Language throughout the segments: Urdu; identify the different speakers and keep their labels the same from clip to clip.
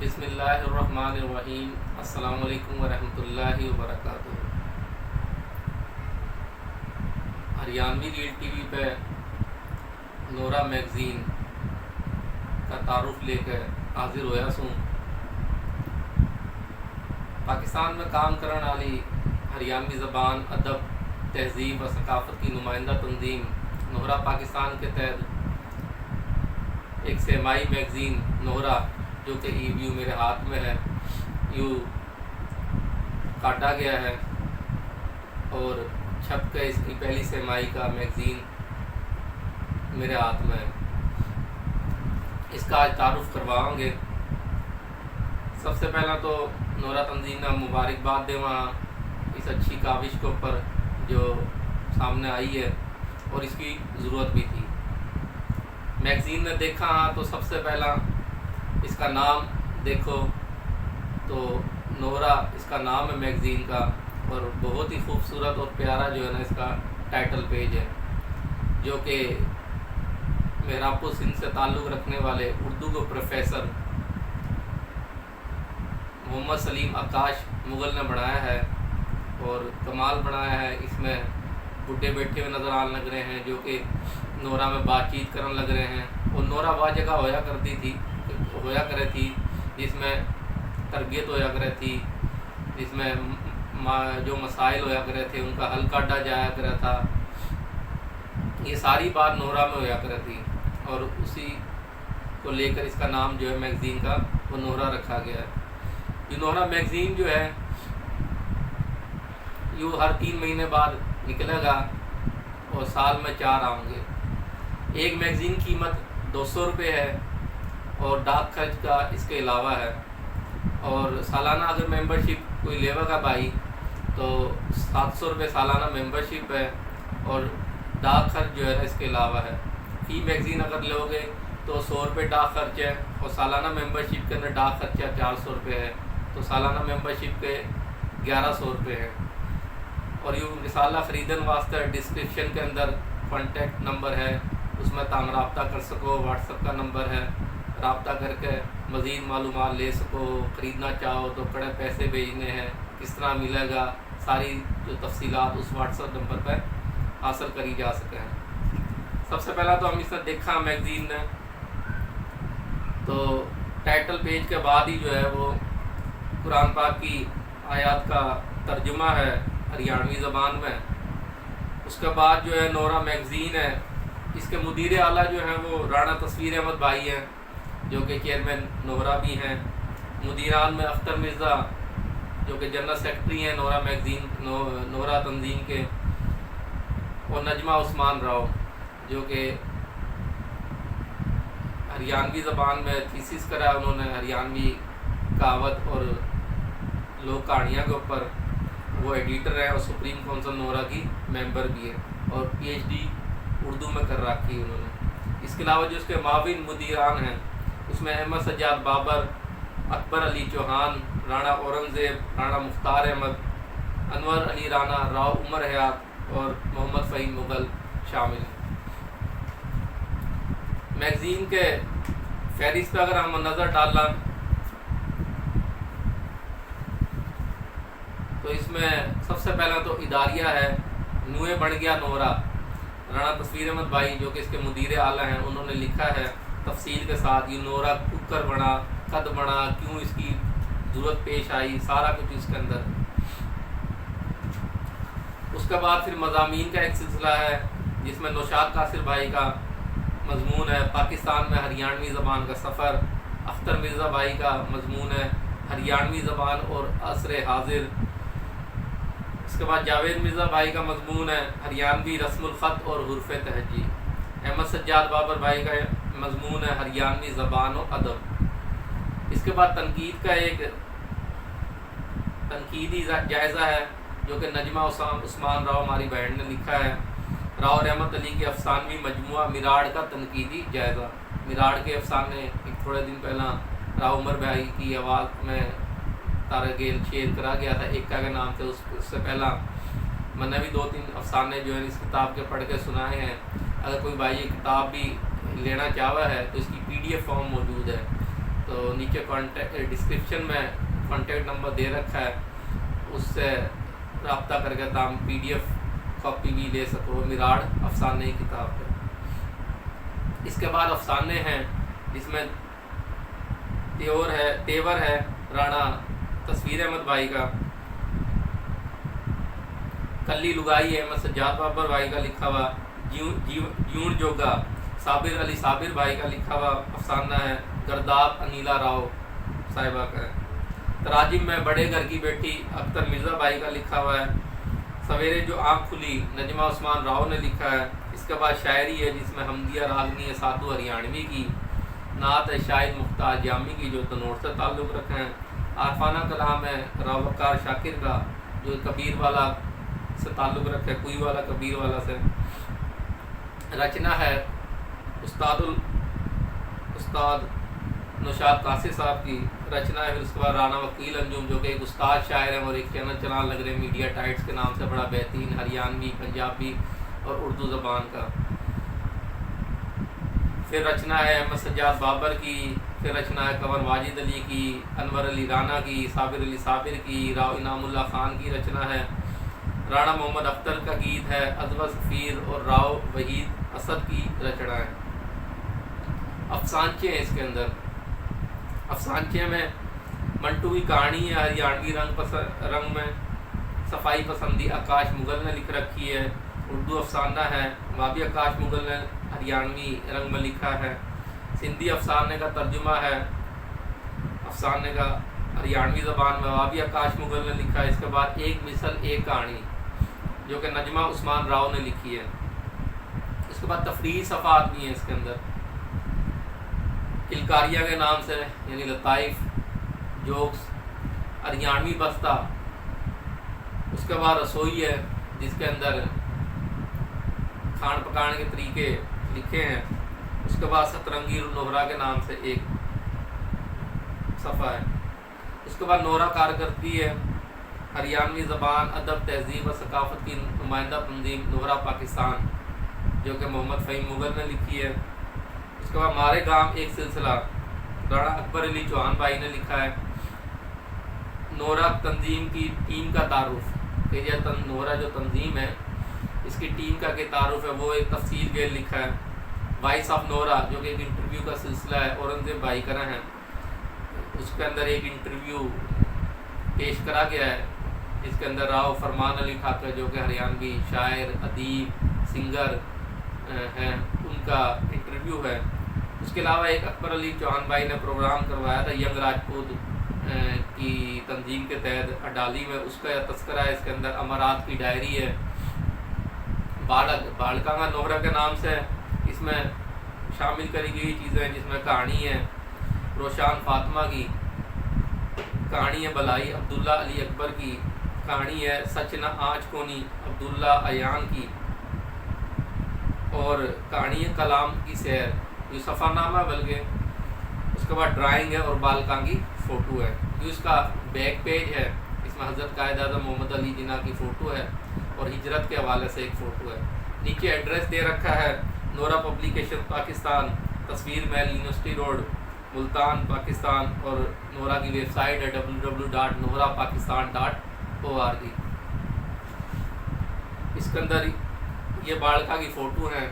Speaker 1: بسم اللہ الرحمن الرحیم۔ السلام علیکم ورحمۃ اللہ وبرکاتہ۔ ہریانوی ریل ٹی وی پہ نورا میگزین کا تعارف لے کر حاضر ہویا سوں۔ پاکستان میں کام کرنے والی ہریانوی زبان، ادب، تہذیب و ثقافت کی نمائندہ تنظیم نورا پاکستان کے تحت ایک سیمائی میگزین نورا، جو کہ ای ویو میرے ہاتھ میں ہے، یوں کاٹا گیا ہے اور چھپ کے اس کی پہلی سیمائی کا میگزین میرے ہاتھ میں ہے۔ اس کا آج تعارف کرواؤں گے۔ سب سے پہلا تو نورا تنظیم نے مبارکباد دے وہاں اس اچھی کاوش کے اوپر جو سامنے آئی ہے، اور اس کی ضرورت بھی تھی۔ میگزین نے دیکھا ہاں تو سب سے پہلا اس کا نام دیکھو تو نورا اس کا نام ہے میگزین کا، اور بہت ہی خوبصورت اور پیارا جو ہے نا اس کا ٹائٹل پیج ہے، جو کہ مہراب سندھ سے تعلق رکھنے والے اردو کے پروفیسر محمد سلیم آکاش مغل نے بنایا ہے، اور کمال بنایا ہے۔ اس میں بڈھے بیٹھے ہوئے نظر آنے لگ رہے ہیں، جو کہ نورا میں بات چیت کرنے لگ رہے ہیں، اور نورا وہ جگہ ہویا کرے تھی جس میں تربیت ہویا کرے تھی، جس میں جو مسائل ہویا کرے تھے ان کا حل کاٹا جایا کرا تھا۔ یہ ساری بات نورا میں ہویا کرے تھی، اور اسی کو لے کر اس کا نام جو ہے میگزین کا وہ نورا رکھا گیا ہے۔ یہ نورا میگزین جو ہے یہ ہر 3 مہینے بعد نکلے گا، اور سال میں 4 آؤں گے۔ ایک میگزین قیمت 200 روپے ہے، اور ڈاک خرچ کا اس کے علاوہ ہے، اور سالانہ اگر ممبرشپ کوئی لے گا بھائی تو 700 روپے سالانہ ممبرشپ ہے، اور ڈاک خرچ جو ہے اس کے علاوہ ہے۔ فی میگزین اگر لو گے تو 100 روپے ڈاک خرچ ہے، اور سالانہ ممبرشپ کے اندر ڈاک خرچہ 400 روپے ہے، تو سالانہ ممبرشپ کے 1100 روپے ہے۔ اور یہ رسالہ خریدن واسطے ڈسکرپشن کے اندر کانٹیکٹ نمبر ہے، اس میں تم رابطہ کر سکو۔ واٹس ایپ کا نمبر ہے، رابطہ کر کے مزید معلومات لے سکو۔ خریدنا چاہو تو کڑے پیسے بھیجنے ہیں، کس طرح ملے گا، ساری جو تفصیلات اس واٹس ایپ نمبر پہ حاصل کری جا سکیں۔ سب سے پہلا تو ہم اس نے دیکھا میگزین نے تو ٹائٹل پیج کے بعد ہی جو ہے وہ قرآن پاک کی آیات کا ترجمہ ہے ہریانوی زبان میں۔ اس کے بعد جو ہے نورا میگزین ہے، اس کے مدیر اعلیٰ جو ہیں وہ رانا تصویر احمد بھائی ہیں، جو کہ چیئرمین نورا بھی ہیں۔ مدیران میں اختر مرزا جو کہ جنرل سیکرٹری ہیں نورا میگزین نورا تنظیم کے، اور نجمہ عثمان راؤ جو کہ ہریانوی زبان میں تھیسس کرا ہے انہوں نے، ہریانوی کہاوت اور لوک کہانیاں کے اوپر، وہ ایڈیٹر ہیں، اور سپریم کونسل نورا کی ممبر بھی ہیں، اور پی ایچ ڈی اردو میں کر رکھی ہے انہوں نے۔ اس کے علاوہ جو اس کے معاون مدیران ہیں اس میں احمد سجاد بابر، اکبر علی چوہان، رانا اورنگزیب، رانا مختار احمد، انور علی رانا، راؤ عمر حیات اور محمد فہیم مغل شامل ہیں۔ میگزین کے فہرست پہ اگر ہم نظر ڈالیں تو اس میں سب سے پہلا تو اداریہ ہے، نوئے بن گیا نورا۔ رانا تصویر احمد بھائی جو کہ اس کے مدیر اعلیٰ ہیں، انہوں نے لکھا ہے تفصیل کے ساتھ، یہ نورا ککر بنا، قد بنا، کیوں اس کی ضرورت پیش آئی، سارا کچھ اس کے اندر۔ اس کے بعد پھر مضامین کا ایک سلسلہ ہے جس میں نوشاد قاصر بھائی کا مضمون ہے پاکستان میں ہریانوی زبان کا سفر، اختر مرزا بھائی کا مضمون ہے ہریانوی زبان اور عصر حاضر۔ اس کے بعد جاوید مرزا بھائی کا مضمون ہے ہریانوی رسم الخط اور حروف تہجی۔ احمد سجاد بابر بھائی کا مضمون ہے ہریانوی زبان و ادب۔ اس کے بعد تنقید کا ایک تنقیدی جائزہ ہے جو کہ نجمہ عثمان راؤ ہماری بہن نے لکھا ہے، راؤ رحمت علی کے افسانوی مجموعہ میراڑ کا تنقیدی جائزہ۔ میراڑ کے افسانے ایک تھوڑے دن پہلا راؤ عمر بھائی کی آواز میں تارہ گیل شیئر کرا گیا تھا، ایکا کے نام سے۔ اس سے پہلا میں نے بھی 2-3 افسانے جو ہیں اس کتاب کے پڑھ کے سنائے ہیں۔ اگر کوئی بھائی یہ کتاب بھی لینا چاہوا ہے تو اس کی PDF فارم موجود ہے، تو نیچے ڈسکرپشن میں کانٹیکٹ نمبر دے رکھا ہے، اس سے رابطہ کر کے تم PDF کاپی بھی لے سکو میراڑ افسانے کی کتاب ہے۔ اس کے بعد افسانے ہیں جس میں تیور ہے رانا تصویر احمد بھائی کا، کلی لگائی احمد سجاد بابر بھائی کا لکھا ہوا، جیون جوگا صابر علی صابر بھائی کا لکھا ہوا افسانہ ہے، گرداب انیلا راؤ صاحبہ کا ہے۔ تراجم میں بڑے گھر کی بیٹی اختر مرزا بھائی کا لکھا ہوا ہے، سویرے جو آنکھ کھلی نجمہ عثمان راؤ نے لکھا ہے۔ اس کے بعد شاعری ہے جس میں حمدیہ راگنی ہے سادھو ہریانوی کی، نعت ہے شاہد مختار جامی کی جو تنوڑ سے تعلق رکھے ہیں، عارفانہ کلام ہے راؤ وقار شاکر کا جو کبیر والا سے تعلق رکھے، کوئی والا کبیر والا سے۔ رچنا ہے استاد نوشاد قاصر صاحب کی رچنا ہے۔ پھر اس کے بعد رانا وکیل انجم جو کہ ایک استاد شاعر ہیں اور ایک چینل چلان لگ رہے ہیں میڈیا ٹائٹس کے نام سے، بڑا بہترین ہریانوی پنجابی اور اردو زبان کا۔ پھر رچنا ہے احمد سجاد بابر کی، پھر رچنا ہے کنور واجد علی کی، انور علی رانا کی، صابر علی صابر کی، راؤ انعام اللہ خان کی رچنا ہے۔ رانا محمد اختر کا گیت ہے، ازور سفیر اور راؤ وحید اسد کی رچنا ہے۔ افسانچے ہیں اس کے اندر، افسانچے میں منٹو کی کہانی ہے ہریانوی رنگ میں، صفائی پسندی آکاش مغل نے لکھ رکھی ہے، اردو افسانہ ہے، وابی آکاش مغل نے ہریانوی رنگ میں لکھا ہے، سندھی افسانے کا ترجمہ ہے افسانے کا ہریانوی زبان میں، وابی آکاش مغل نے لکھا ہے۔ اس کے بعد ایک مثل ایک کہانی جو کہ نجمہ عثمان راؤ نے لکھی ہے۔ اس کے بعد تفریحی صفحات بھی ہیں اس کے اندر، کلکاریہ کے نام سے یعنی لطائف جوکس، ہریانوی بستہ۔ اس کے بعد رسوئی ہے جس کے اندر کھان پکانے کے طریقے لکھے ہیں۔ اس کے بعد سترنگی نوہرا کے نام سے ایک صفحہ ہے۔ اس کے بعد نورا کارکردگی ہے، ہریانوی زبان، ادب، تہذیب و ثقافت کی نمائندہ تنظیم نورا پاکستان جو کہ محمد فہیم مغل نے لکھی ہے۔ اس کے بعد مارے گام ایک سلسلہ رانا اکبر علی چوہان بھائی نے لکھا ہے۔ نورا تنظیم کی ٹیم کا تعارف، کہ یہ نورا جو تنظیم ہے اس کی ٹیم کا کہ تعارف ہے وہ ایک تفصیل گیل لکھا ہے۔ وائس آف نورا جو کہ ایک انٹرویو کا سلسلہ ہے، اورنگزیب بھائی کرا ہے، اس کے اندر ایک انٹرویو پیش کرا گیا ہے جس کے اندر راؤ فرمان علی ٹھاکر جو کہ ہریانوی شاعر، ادیب، سنگر ہیں، ان کا انٹرویو ہے۔ اس کے علاوہ ایک اکبر علی چوہان بھائی نے پروگرام کروایا تھا ینگ راجپوت کی تنظیم کے تحت اڈالی میں، اس کا تذکرہ ہے۔ اس کے اندر امارات کی ڈائری ہے، بالکانگا نوہرا کے نام سے اس میں شامل کری گئی چیزیں ہیں جس میں کہانی ہے روشان فاطمہ کی، کہانی ہے بلائی عبداللہ علی اکبر کی، کہانی ہے سچ نہ آنچ کونی عبداللہ ایان کی، اور کہانی ہے کلام کی سیر جو سفر نامہ بلکہ۔ اس کے بعد ڈرائنگ ہے اور بالکانگی فوٹو ہے جو اس کا بیک پیج ہے، اس میں حضرت قائد اعظم محمد علی جناح کی فوٹو ہے اور ہجرت کے حوالے سے ایک فوٹو ہے۔ نیچے ایڈریس دے رکھا ہے نورا پبلیکیشن پاکستان، تصویر محل یونیورسٹی روڈ ملتان پاکستان، اور نورا کی ویب سائٹ ہے www.norapakistan.org۔ اس کے اندر یہ بالکا کی فوٹو ہیں،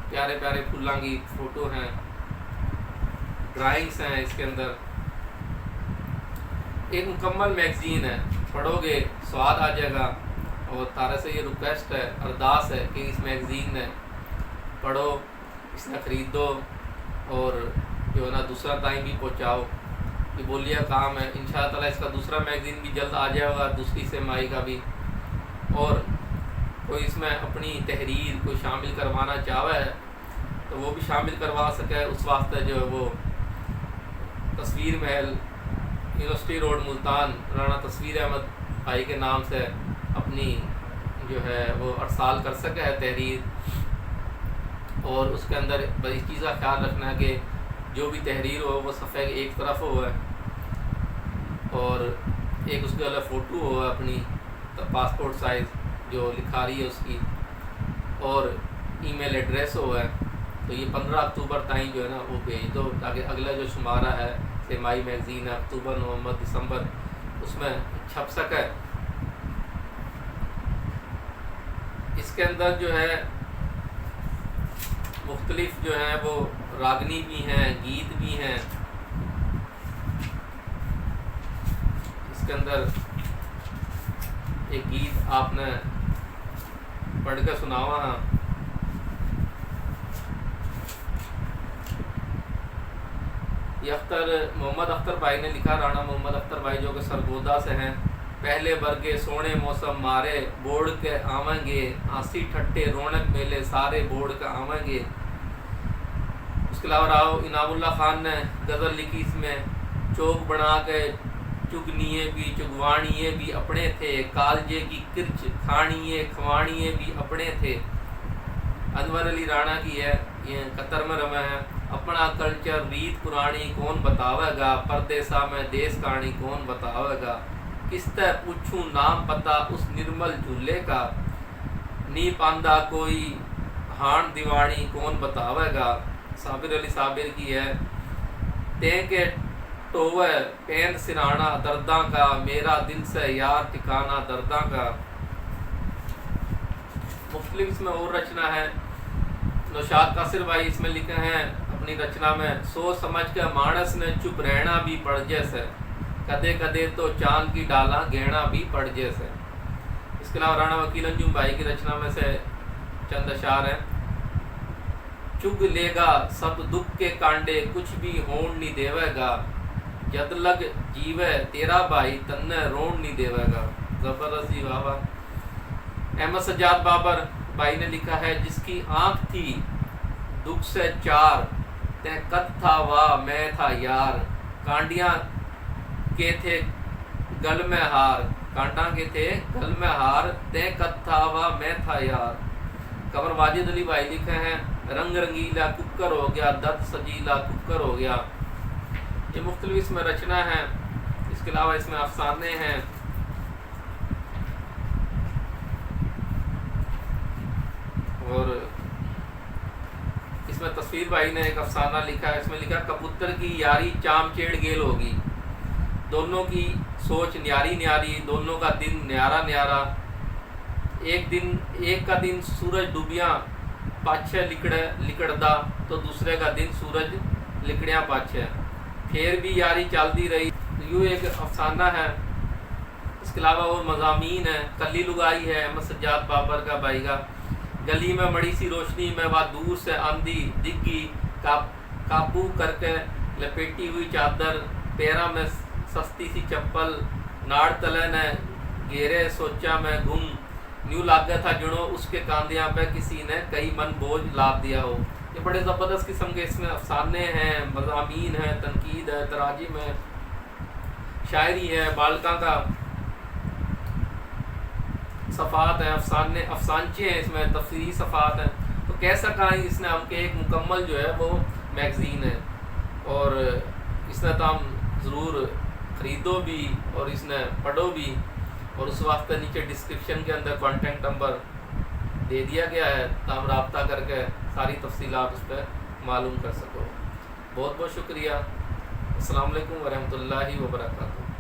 Speaker 1: پیارے پیارے پھلاں کی فوٹو ہیں، ڈرائنگس ہیں اس کے اندر۔ ایک مکمل میگزین ہے، پڑھو گے سواد آ جائے گا، اور تارے سے یہ ریکویسٹ ہے، ارداس ہے کہ اس میگزین نے پڑھو، اس نے خرید دو، اور جو ہے نا دوسرا ٹائم بھی پہنچاؤ، یہ بولیہ کام ہے۔ انشاءاللہ تعالیٰ اس کا دوسرا میگزین بھی جلد آ جائے گا، دوسری سمائی کا بھی، اور کوئی اس میں اپنی تحریر کوئی شامل کروانا چاہے ہے تو وہ بھی شامل کروا سکے۔ اس واسطے جو ہے وہ تصویر محل یونیورسٹی روڈ ملتان رانا تصویر احمد بھائی کے نام سے اپنی جو ہے وہ ارسال کر سکے ہے تحریر، اور اس کے اندر بڑی چیز کا خیال رکھنا ہے کہ جو بھی تحریر ہو وہ صفحے کی ایک طرف ہو ہے، اور ایک اس کے علاوہ فوٹو ہو اپنی پاسپورٹ سائز جو لکھا رہی ہے اس کی، اور ای میل ایڈریس ہو ہے، تو یہ 15 اکتوبر تائیں جو ہے نا وہ بھیج دو تاکہ اگلا جو شمارہ ہے سیمائی میگزین ہے اکتوبر نومبر دسمبر اس میں چھپ سکے۔ اس کے اندر جو ہے مختلف جو ہیں وہ راگنی بھی ہیں، گیت بھی ہیں۔ اس کے اندر ایک گیت آپ نے پڑھ کے سناوا ہے۔ یہ محمد اختر بھائی نے لکھا، رانا محمد اختر بھائی جو کہ سرگودا سے ہیں۔ پہلے برگے سونے موسم مارے بوڑ کے آویں گے، ہنسی ٹھٹے رونق میلے سارے بوڑ کے آویں گے۔ اس کے علاوہ راؤ انعام اللہ خان نے غزل لکھی اس میں، چوک بنا کے چگنیے بھی چگوانیے بھی اپنے تھے، کالجے کی کرچ کھانیے کھوانیے بھی اپنے تھے۔ انور علی رانا کی ہے، یہ قطر میں رہے ہیں۔ اپنا کلچر ریت پرانی کون بتاوے گا، پردیسا میں دیس کہانی کون بتاوے گا۔ کس طرح پوچھوں نام پتا اس نرمل جھولے کا، نی پاندا کوئی ہان دیوانی کون بتاوے گا۔ صابر علی صابر کی ہے، تین کے ٹوے پین سرانا درداں کا، میرا دل سے یار ٹھکانا درداں کا۔ مختلف اس میں اور رچنا ہے۔ نوشاد قاصر بھائی اس میں لکھے ہیں اپنی رچنا میں، سوچ سمجھ کے مانس نے چپ رہنا بھی پڑ جیسے، کدے کدے تو چاند کی ڈالا گہنا بھی پڑ جیسے۔ اس کے علاوہ رانا وکیل انجم بھائی کی رچنا میں سے چند اشعار ہیں۔ چگ لے گا سب دکھ کے کانڈے کچھ بھی ہون نہیں دیوے گا، جد لگ جیوے تیرا بھائی تنے رون نہیں دیوے گا۔ زبردست جی، واہ واہ۔ احمد سجاد بابر بھائی نے لکھا ہے، جس کی آنکھ تھی دکھ سے چار، تے قد تھا واہ میں تھا یار، کانڈیاں کے تھے گل میں ہار، کانٹاں کے تھے گل میں ہار، تے قد تھا واہ میں تھا یار۔ قمر واجد علی بھائی لکھے ہیں، رنگ رنگیلا ککر ہو گیا، درد سجیلا ککر ہو گیا۔ یہ مختلف اس میں رچنا ہے۔ اس کے علاوہ اس میں افسانے ہیں۔ اور اس میں تصویر بھائی نے ایک افسانہ لکھا ہے، اس میں لکھا، کبوتر کی یاری چام چیڑ گیل ہوگی، دونوں کی سوچ نیاری نیاری، دونوں کا دن نیارا نیارا۔ ایک کا دن سورج ڈوبیاں پاچھے لکڑدا، تو دوسرے کا دن سورج لکڑیاں پاچھے، پھر بھی یاری چلتی رہی۔ یوں ایک افسانہ ہے۔ اس کے علاوہ اور مضامین ہیں۔ کلی لگائی ہے احمد سجاد بابر کا بھائی کا، گلی میں مڑی سی روشنی میں وہ دور سے آندھی دکھی، قابو کر کے لپیٹی ہوئی چادر، پیرا میں سستی سی چپل، ناڑ تلے نے گھیرے سوچا میں گم، نیوں لاگا تھا جنوں اس کے کاندیاں پہ کسی نے کئی من بوجھ لاد دیا ہو۔ یہ بڑے زبردست قسم کے اس میں افسانے ہیں، مضامین ہیں، تنقید ہے، تراجم ہے، شاعری ہے، بالکاں کا صفحات ہیں، افسانچے ہیں، اس میں تفسیری صفحات ہیں۔ تو کہہ سکا ہے اس نے ہم کے ایک مکمل جو ہے وہ میگزین ہے، اور اس نے تو ہم ضرور خریدو بھی اور اس نے پڑھو بھی، اور اس وقت نیچے ڈسکرپشن کے اندر کانٹیکٹ نمبر دے دیا گیا ہے، تو ہم رابطہ کر کے ساری تفصیلات اس پہ معلوم کر سکو۔ بہت بہت شکریہ۔ السلام علیکم ورحمۃ اللہ وبرکاتہ۔